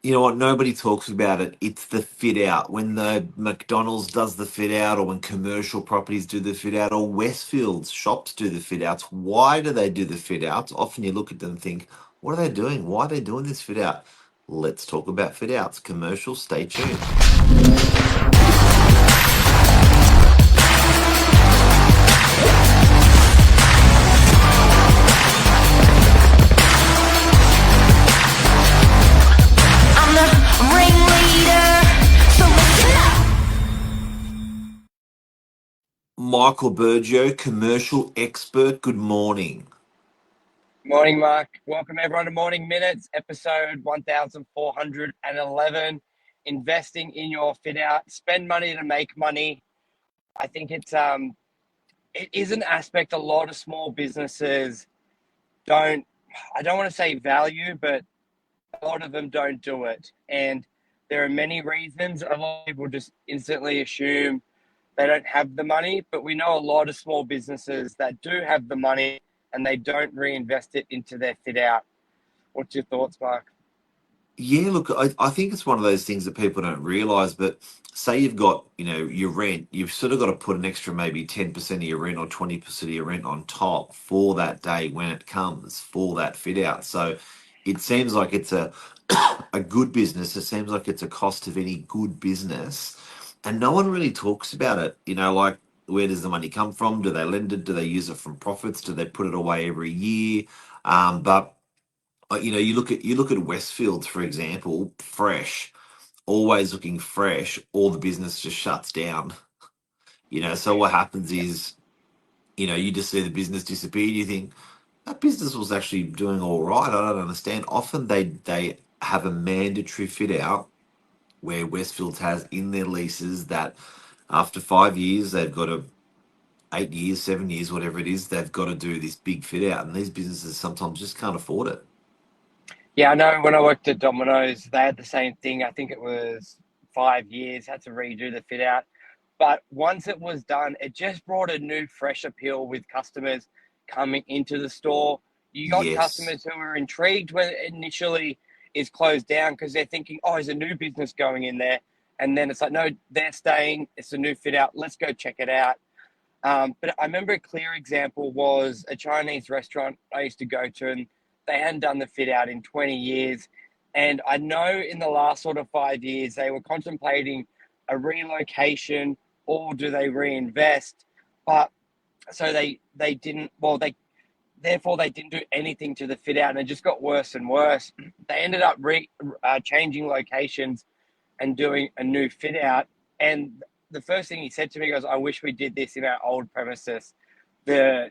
You know what? Nobody talks about it. It's the fit out. When the McDonald's does the fit out, or when commercial properties do the fit out, or Westfields shops do the fit outs. Why do they do the fit outs? Often you look at them and think, what are they doing? Why are they doing this fit out? Let's talk about fit outs. Commercial, stay tuned. I'm the ringleader, so listen up. Michael Burgio, commercial expert. Good morning. Morning, Mark. Welcome everyone to Morning Minutes, episode 1411. Investing in your fit out. Spend money to make money. I think it is an aspect a lot of small businesses don't, I don't want to say value, but a lot of them don't do it. And there are many reasons. A lot of people just instantly assume they don't have the money, but we know a lot of small businesses that do have the money and they don't reinvest it into their fit out. What's your thoughts, Mark? Yeah, look, I think it's one of those things that people don't realize, but say you've got, your rent, you've sort of got to put an extra maybe 10% of your rent or 20% of your rent on top for that day when it comes for that fit out. So it seems like it's a good business. It seems like it's a cost of any good business. And no one really talks about it. Like, where does the money come from? Do they lend it? Do they use it from profits? Do they put it away every year? But you look at Westfields, for example, fresh, always looking fresh, all the business just shuts down. So what happens is, you just see the business disappear. You think that business was actually doing all right. I don't understand. Often they have a mandatory fit out where Westfields has in their leases that after 5 years they've got to 8 years, 7 years, whatever it is, they've got to do this big fit out, and these businesses sometimes just can't afford it. Yeah, I know when I worked at Domino's, they had the same thing. I think it was 5 years, had to redo the fit out. But once it was done, it just brought a new, fresh appeal with customers coming into the store. You got Yes. customers who were intrigued when it initially is closed down because they're thinking, oh, there's a new business going in there. And then it's like, no, they're staying. It's a new fit out. Let's go check it out. But I remember a clear example was a Chinese restaurant I used to go to, and they hadn't done the fit out in 20 years. And I know in the last sort of 5 years, they were contemplating a relocation or do they reinvest? But so they didn't, well, they therefore they didn't do anything to the fit out and it just got worse and worse. They ended up changing locations and doing a new fit out. And the first thing he said to me goes, "I wish we did this in our old premises. The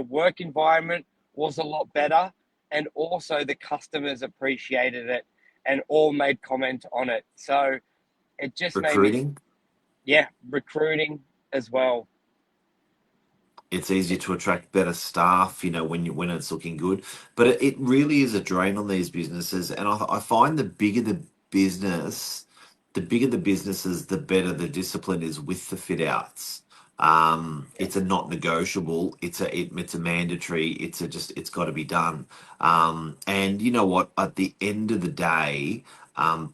work environment was a lot better, and also the customers appreciated it and all made comment on it." So it just made me, Recruiting. yeah, recruiting as well. It's easier to attract better staff, when it's looking good. But it really is a drain on these businesses, and I find business, the bigger the businesses, the better the discipline is with the fit outs. Yeah, It's a not negotiable. It's a mandatory. It's got to be done. And you know what? At the end of the day,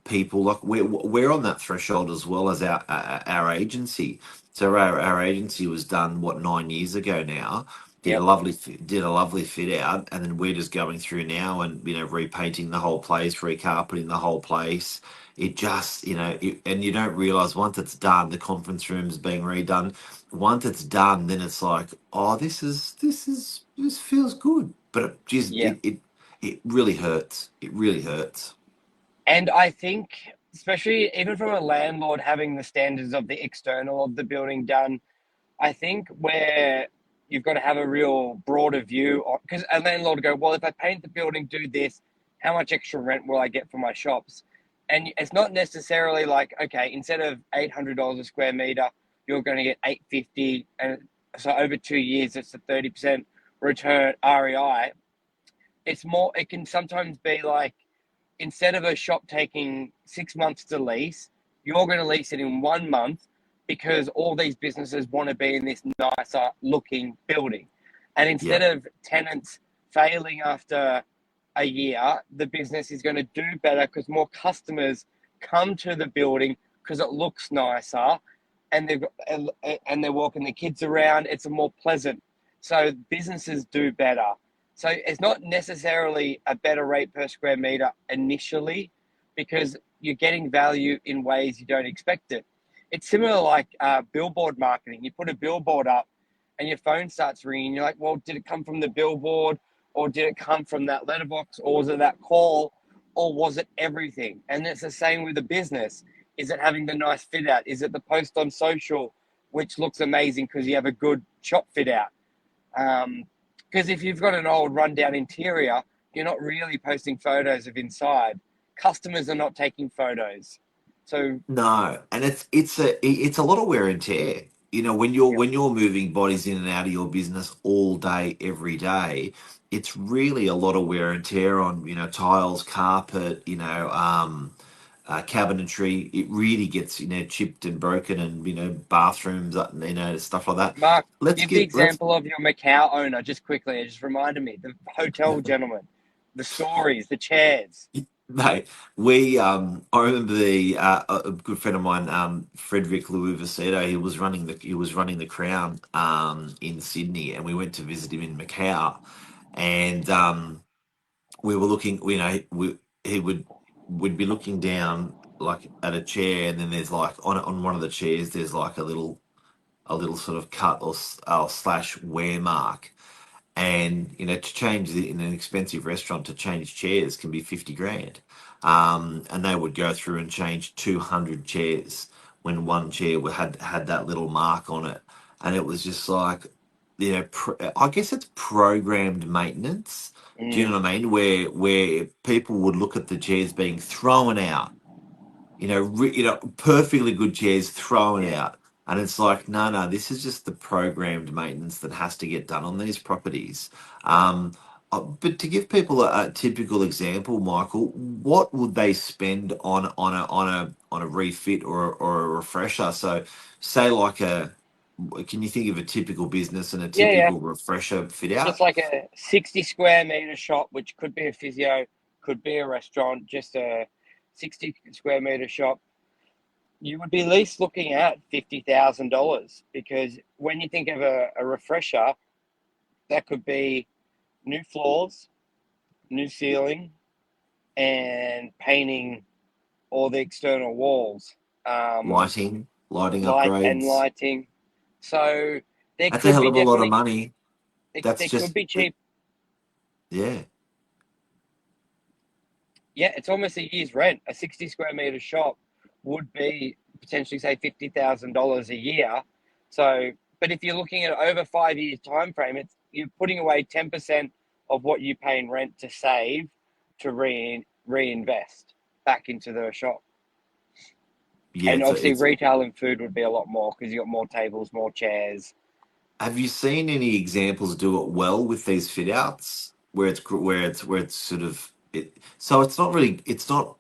people like we're on that threshold as well as our agency. So our agency was done what 9 years ago now. Did a yep, lovely did a lovely fit out, and then we're just going through now and repainting the whole place, recarpeting the whole place. It just and you don't realize once it's done, the conference room's being redone. Once it's done, then it's like, oh, this feels good, but it just yeah. it really hurts. It really hurts. And I think, especially even from a landlord having the standards of the external of the building done, I think where you've got to have a real broader view because a landlord will go, well, if I paint the building, do this, how much extra rent will I get for my shops? And it's not necessarily like, okay, instead of $800 a square meter, you're going to get 850, and so over 2 years, it's a 30% return REI. It's more. It can sometimes be like instead of a shop taking 6 months to lease, you're going to lease it in 1 month because all these businesses want to be in this nicer looking building. And instead Yeah. of tenants failing after a year, the business is going to do better because more customers come to the building because it looks nicer, and they're walking the kids around. It's a more pleasant, so businesses do better. So it's not necessarily a better rate per square meter initially, because you're getting value in ways you don't expect it. It's similar like billboard marketing. You put a billboard up, and your phone starts ringing. You're like, well, did it come from the billboard, or did it come from that letterbox, or was it that call, or was it everything? And it's the same with the business. Is it having the nice fit out? Is it the post on social, which looks amazing because you have a good shop fit out? Because if you've got an old rundown interior, you're not really posting photos of inside. Customers are not taking photos. So, No, and it's a lot of wear and tear. You know, yeah, when you're moving bodies in and out of your business all day, every day, it's really a lot of wear and tear on, tiles, carpet, cabinetry. It really gets, chipped and broken, and bathrooms, stuff like that. Mark, Let's give the get let's example of your Macau owner just quickly. It just reminded me. The hotel gentleman, the stories, the chairs. Mate, I remember a good friend of mine, Frederick Louis Vacedo. He was running the Crown in Sydney, and we went to visit him in Macau, and we were looking. He would be looking down like at a chair, and then there's like on one of the chairs there's like a little sort of cut or slash wear mark, and to change in an expensive restaurant, to change chairs can be 50 grand, and they would go through and change 200 chairs when one chair had that little mark on it, and it was just like, I guess it's programmed maintenance. Do you Mm, know what I mean, where people would look at the chairs being thrown out, perfectly good chairs thrown yeah, out. And it's like, no, no, this is just the programmed maintenance that has to get done on these properties. Um, but to give people a typical example, Michael, what would they spend on a refit or a refresher? So, say like can you think of a typical business and a yeah, yeah. typical refresher fit Just out? like a 60 square meter shop, which could be a physio, could be a restaurant, just a 60 square meter shop, you would be at least looking at $50,000, because when you think of a refresher, that could be new floors, new ceiling, and painting all the external walls, um, Lighting upgrades. lighting. So there That's a could hell be of a lot of definitely, money. That's there could just be cheap. yeah. Yeah, it's almost a year's rent. A 60 square meter shop would be potentially, say, $50,000 a year. So, but if you're looking at over 5 years time frame, it's you're putting away 10% of what you pay in rent to save, to reinvest back into the shop. Yeah, And obviously, it's. retail and food would be a lot more because you got more tables, more chairs. Have you seen any examples do it well with these fit outs where it's sort of it? So it's not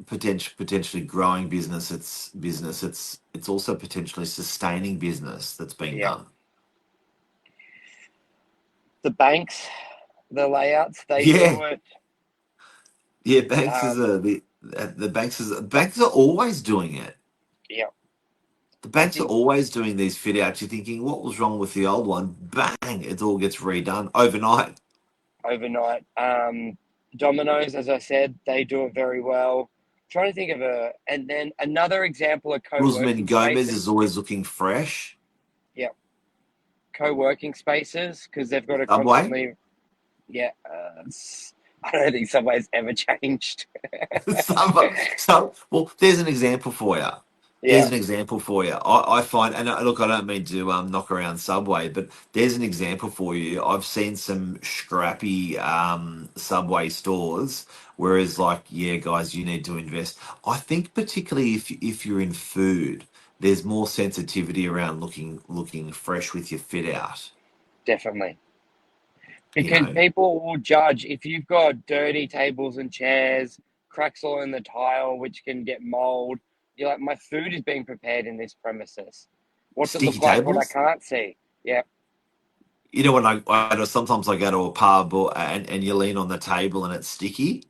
potentially growing business. It's business. It's also potentially sustaining business that's being Yeah, done. the banks, the layouts, they Yeah, do it. yeah. Banks is Um, the banks are always doing it. yeah, The I banks are think always doing these fit outs. You're thinking, what was wrong with the old one? Bang! It all gets redone overnight. overnight. Domino's, as I said, they do it very well. I'm trying to think of and then another example of Guzman co-working Gomez is spaces. always looking fresh. Yeah, co-working spaces, because they've got to Subway. constantly. Yeah, I don't think Subway's ever changed. Well, there's an example for you. There's Yeah, an example for you. I find, and look, I don't mean to knock around Subway, but there's an example for you. I've seen some scrappy Subway stores, whereas, like, yeah, guys, you need to invest. I think particularly if you're in food, there's more sensitivity around looking fresh with your fit out. definitely. You Because know, people will judge if you've got dirty tables and chairs, cracks all in the tile, which can get mold. You're like, my food is being prepared in this premises. What's it sticky look like? What I tables. can't see? Yeah, You know, when sometimes I go to a pub and you lean on the table and it's sticky,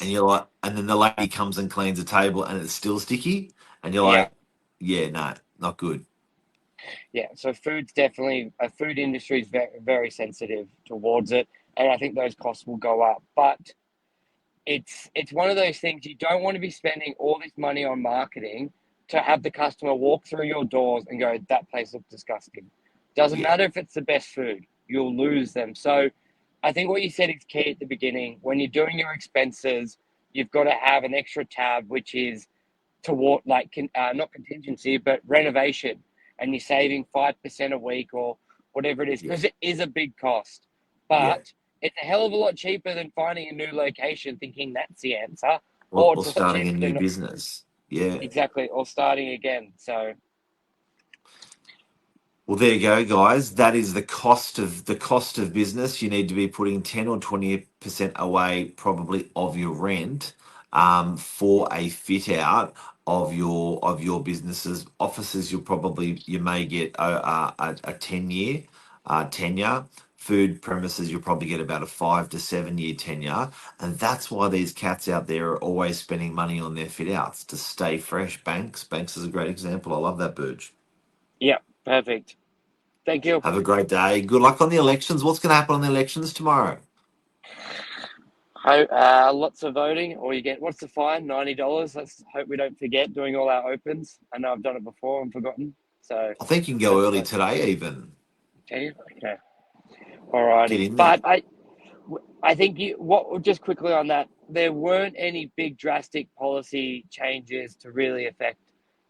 and Yes. you're like, and then the lady comes and cleans the table and it's still sticky, and you're Yeah. like, yeah, no, not good. Yeah. So food's definitely food industry is very, very sensitive towards it, and I think those costs will go up. But it's one of those things you don't want to be spending all this money on marketing to have the customer walk through your doors and go, that place looks disgusting. Doesn't Yeah, matter if it's the best food, you'll lose them. So I think what you said is key at the beginning. When you're doing your expenses, you've got to have an extra tab, which is toward not contingency, but renovation, and you're saving 5% a week or whatever it is, yeah, because it is a big cost. yeah. But it's a hell of a lot cheaper than finding a new location thinking that's the answer, or Or it's a lot starting a cheaper new than business. Yeah. exactly or starting again. So Well, there you go, guys. That is the cost of business. You need to be putting 10 or 20% away, probably of your rent, for a fit out of your businesses. Offices, you may get a 10 year tenure. Food premises, you'll probably get about a 5 to 7 year tenure, and that's why these cats out there are always spending money on their fit outs to stay fresh. Banks is a great example. I love that, Burge. yeah, perfect. Thank you. Have a great day. Good luck on the elections. What's going to happen on the elections tomorrow? Lots of voting, or you get what's the fine? $90. Let's hope we don't forget doing all our opens. I know I've done it before and forgotten. So I think you can go that's early fine. today, even. Can you? Okay. Get Alrighty. in there. But I think just quickly on that, there weren't any big drastic policy changes to really affect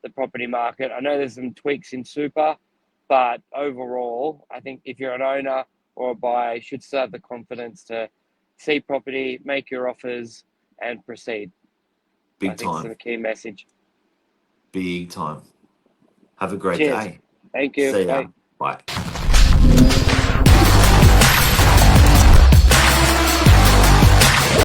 the property market. I know there's some tweaks in super, but overall, I think if you're an owner or a buyer, you should still have the confidence to see property, make your offers, and proceed. I Big think it's time. the key message. Big time. Have a great Cheers. day. Thank you. See Bye. ya. Bye.